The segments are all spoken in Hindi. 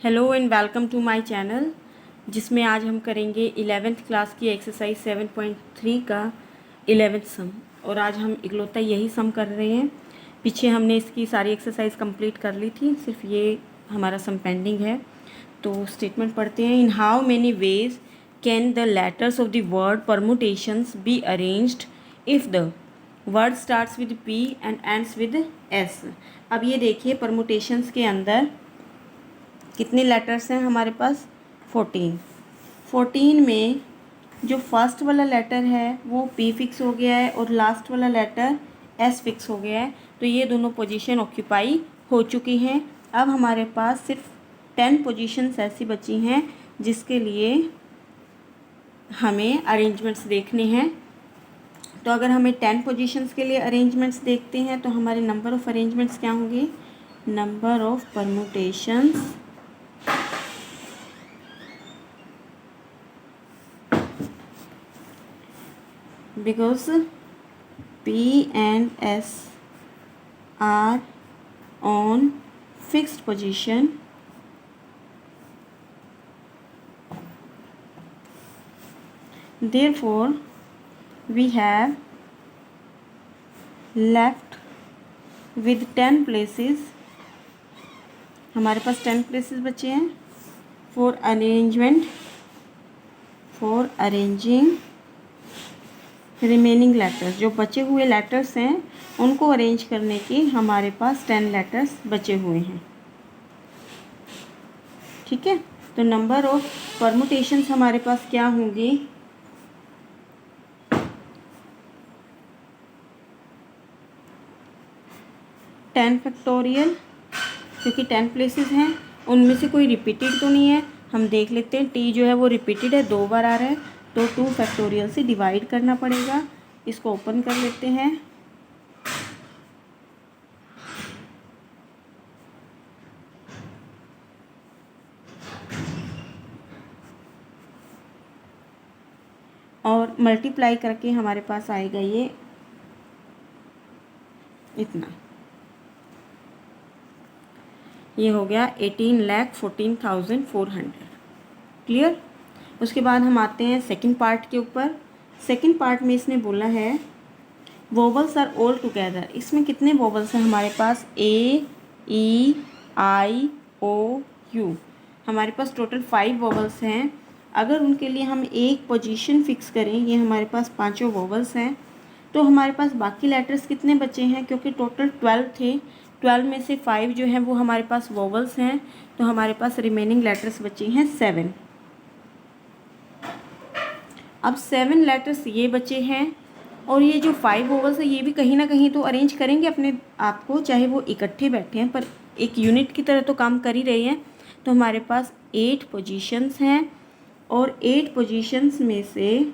Hello and welcome to my channel, जिसमें आज हम करेंगे 11th क्लास की एक्सरसाइज 7.3 का 11th सम। और आज हम इकलौता यही सम कर रहे हैं। पीछे हमने इसकी सारी एक्सरसाइज कंप्लीट कर ली थी, सिर्फ ये हमारा सम पेंडिंग है। तो स्टेटमेंट पढ़ते हैं। In how many ways can the letters of the word permutations be arranged if the word starts with P and ends with S। अब ये देखिए, परमुटेशंस के अंदर कितने लेटर्स हैं हमारे पास? 14 में जो फर्स्ट वाला लेटर है वो P फिक्स हो गया है और लास्ट वाला लेटर S फिक्स हो गया है। तो ये दोनों पोजीशन ऑक्यूपाई हो चुकी हैं। अब हमारे पास सिर्फ 10 पोजीशंस ऐसी बची हैं जिसके लिए हमें अरेंजमेंट्स देखने हैं। तो अगर हमें 10 पोजीशंस के लिए अरेंजमेंट्स देखते हैं तो हमारे नंबर ऑफ़ अरेंजमेंट्स क्या होंगे? Number of permutations because P and S are on fixed position, therefore we have left with 10 places। हमारे पास 10 places बचे हैं for arranging रिमेनिंग लेटर्स। जो बचे हुए लेटर्स हैं उनको अरेंज करने के हमारे पास 10 लेटर्स बचे हुए हैं। ठीक है, तो नंबर ऑफ परमुटेशंस हमारे पास क्या होंगी? टेन फैक्टोरियल, क्योंकि 10 प्लेसेस हैं, उनमें से कोई रिपीटेड तो नहीं है। हम देख लेते हैं, टी जो है वो रिपीटेड है, 2 बार आ रहा है, तो 2 फैक्टोरियल से डिवाइड करना पड़ेगा। इसको ओपन कर लेते हैं। और मल्टीप्लाई करके हमारे पास आएगा ये इतना। ये हो गया 18,14,400। क्लियर? उसके बाद हम आते हैं सेकंड पार्ट के ऊपर। सेकंड पार्ट में इसने बोला है वोवल्स आर ऑल टुगेदर। इसमें कितने वोवल्स हैं हमारे पास? A, E, I, O, U। हमारे पास टोटल 5 वोवल्स हैं। अगर उनके लिए हम एक पोजीशन फिक्स करें, ये हमारे पास 5 वोवल्स हैं, तो हमारे पास बाकी लेटर्स कितने बचे हैं? क्योंकि टोटल 12 थे, 12 में से 5 जो हैं वो हमारे पास वोवल्स हैं, तो हमारे पास रिमेनिंग लेटर्स बचे हैं 7। अब 7 लेटर्स ये बचे हैं, और ये जो 5 वोवल्स है ये भी कहीं ना कहीं तो अरेंज करेंगे अपने आप को, चाहे वो इकट्ठे बैठे हैं पर एक यूनिट की तरह तो काम कर ही रहे हैं। तो हमारे पास 8 पोजीशंस हैं, और 8 पोजीशंस में से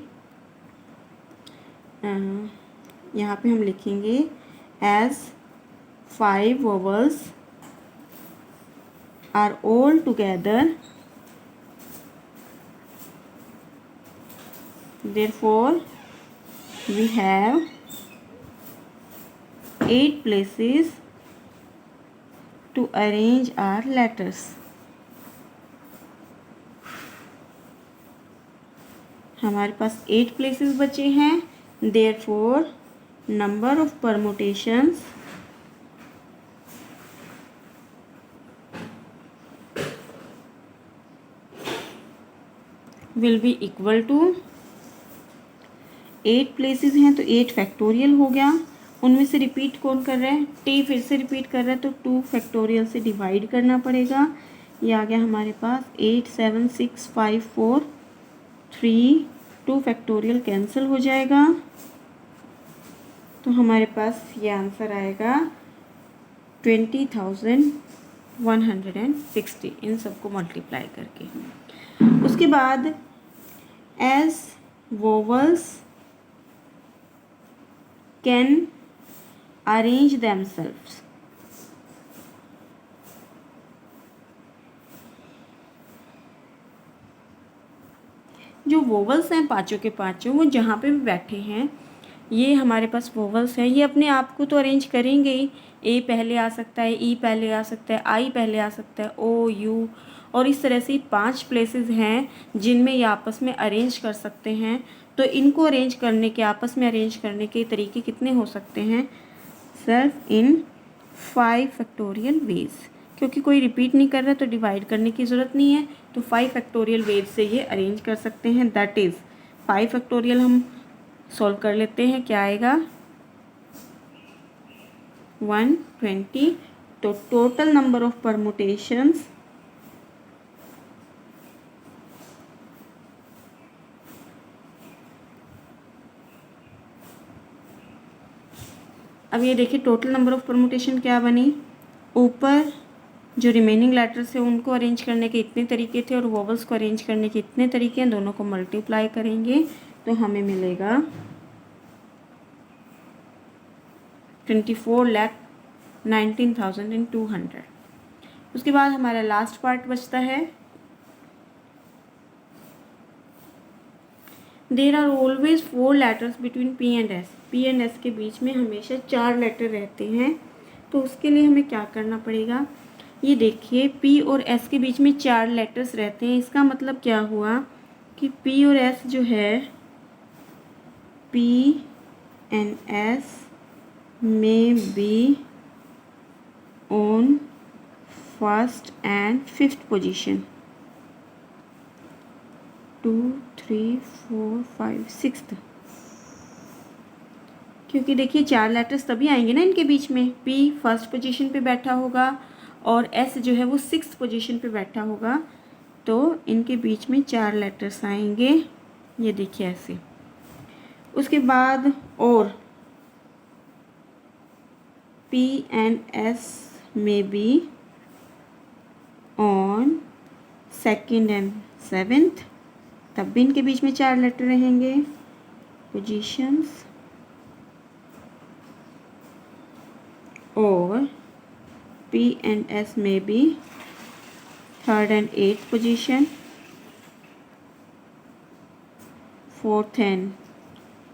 यहाँ पे हम लिखेंगे as 5 vowels are all together, therefore we have 8 places to arrange our letters। हमारे पास 8 places बचे हैं, therefore number of permutations will be equal to 8 places हैं तो 8 फैक्टोरियल हो गया। उनमें से रिपीट कौन कर रहा है? टी फिर से रिपीट कर रहा है, तो 2 फैक्टोरियल से डिवाइड करना पड़ेगा। ये आ गया हमारे पास 8, 7, 6, 5, 4, 3, 2 फैक्टोरियल कैंसिल हो जाएगा, तो हमारे पास ये आंसर आएगा 20,160 इन सबको मल्टीप्लाई करके। उसके बाद as vowels can arrange themselves, जो वोवल्स हैं पांचों के पांचों, वो जहाँ पे भी बैठे हैं ये हमारे पास वोवल्स हैं, ये अपने आप को तो अरेंज करेंगे ही। ए पहले आ सकता है, ई पहले आ सकता है, आई पहले आ सकता है, ओ, यू, और इस तरह से 5 प्लेसेस हैं जिनमें ये आपस में अरेंज कर सकते हैं। तो इनको अरेंज करने के, आपस में अरेंज करने के तरीके कितने हो सकते हैं सर? इन 5 फैक्टोरियल वेज। क्योंकि कोई रिपीट नहीं कर रहा तो डिवाइड करने की ज़रूरत नहीं है, तो 5 फैक्टोरियल वेज से ये अरेंज कर सकते हैं। दैट इज़ 5 फैक्टोरियल हम सॉल्व कर लेते हैं, क्या आएगा 120। तो टोटल नंबर ऑफ परमुटेशंस अब ये देखिए टोटल नंबर ऑफ परमुटेशन क्या बनी। ऊपर जो रिमेनिंग लेटर्स है उनको अरेंज करने के इतने तरीके थे और वोवल्स को अरेंज करने के इतने तरीके हैं, दोनों को मल्टीप्लाई करेंगे तो हमें मिलेगा 24,19,200। उसके बाद हमारा लास्ट पार्ट बचता है, there are always 4 letters between P and S. P and S के बीच में हमेशा 4 लेटर रहते हैं। तो उसके लिए हमें क्या करना पड़ेगा, ये देखिए पी और एस के बीच में 4 लेटर्स रहते हैं। इसका मतलब क्या हुआ कि पी और एस जो है, पी एंड एस में be on first and fifth position, 2, 3, 4, 5, 6। क्योंकि देखिए 4 लेटर्स तभी आएंगे ना इनके बीच में, पी फर्स्ट पोजीशन पे बैठा होगा और एस जो है वो 6th पोजीशन पे बैठा होगा, तो इनके बीच में 4 लेटर्स आएंगे। ये देखिए ऐसे। उसके बाद और पी एंड एस में be on second and seventh, तब भी इनके बीच में 4 लेटर रहेंगे। पोजीशंस और P and S में भी 3rd and 8th position, 4th and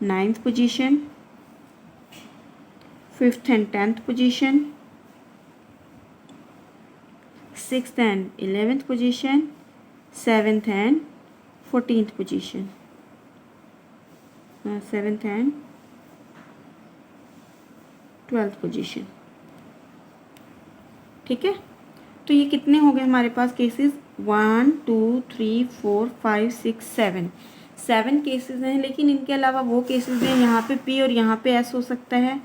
9th position, 5th and 10th position, 6th and 11th position, 7th and 14th position, 7th and 12th position. ठीक है, तो ये कितने हो गए हमारे पास केसेस, 1, 2, 3, 4, 5, 6, 7 केसेस हैं। लेकिन इनके अलावा वो केसेस हैं यहाँ पे P और यहाँ पे S हो सकता है,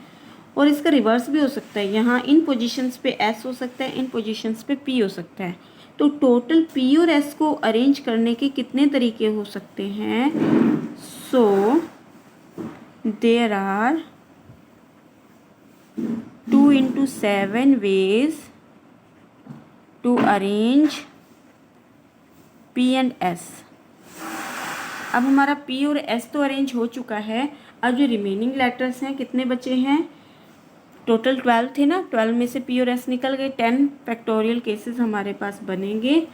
और इसका रिवर्स भी हो सकता है, यहाँ इन पोजीशंस पे S हो सकता है, इन पोजीशंस पे P हो सकता है। तो टोटल P और S को अरेंज करने के कितने तरीके हो सकते हैं? So there are 2 into 7 ways to arrange P and S। अब हमारा P और S तो अरेंज हो चुका है। अब जो रिमेनिंग लेटर्स हैं कितने बचे हैं? टोटल 12 थे ना, 12 में से P और S निकल गए, 10 फैक्टोरियल केसेस हमारे पास बनेंगे।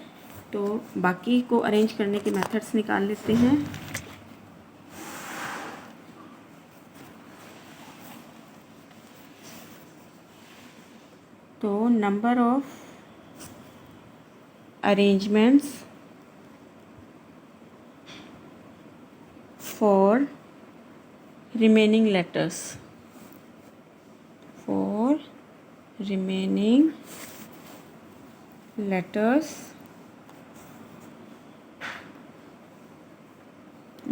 तो बाकी को अरेंज करने के मेथड्स निकाल लेते हैं। तो number of arrangements for remaining letters, for remaining letters,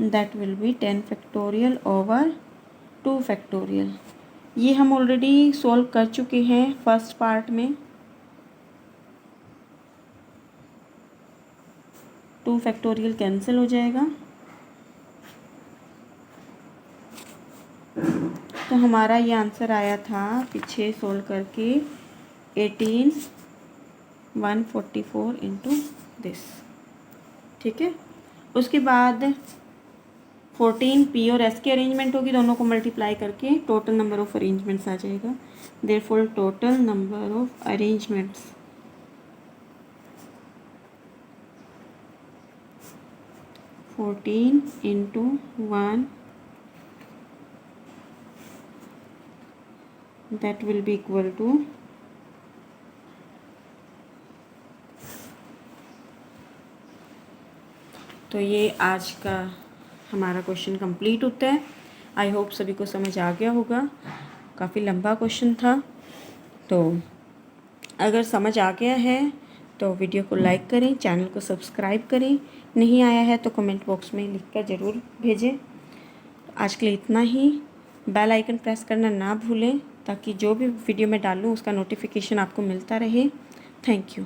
that will be 10 factorial over 2 factorial। ये हम ऑलरेडी सॉल्व कर चुके हैं फर्स्ट पार्ट में। 2 फैक्टोरियल कैंसिल हो जाएगा, तो हमारा ये आंसर आया था पीछे सोल्व करके 18,144 इंटू दिस। ठीक है, उसके बाद 14 P और S की अरेंजमेंट होगी, दोनों को मल्टीप्लाई करके टोटल नंबर ऑफ अरेंजमेंट्स आ जाएगा। Therefore total number of arrangements 14 into 1 that will be equal to तो ये आज का हमारा क्वेश्चन कंप्लीट होता है। आई होप सभी को समझ आ गया होगा। काफ़ी लंबा क्वेश्चन था, तो अगर समझ आ गया है तो वीडियो को लाइक करें, चैनल को सब्सक्राइब करें, नहीं आया है तो कमेंट बॉक्स में लिखकर ज़रूर भेजें। आज के लिए इतना ही। बेल आइकन प्रेस करना ना भूलें ताकि जो भी वीडियो मैं डालूँ उसका नोटिफिकेशन आपको मिलता रहे। Thank you.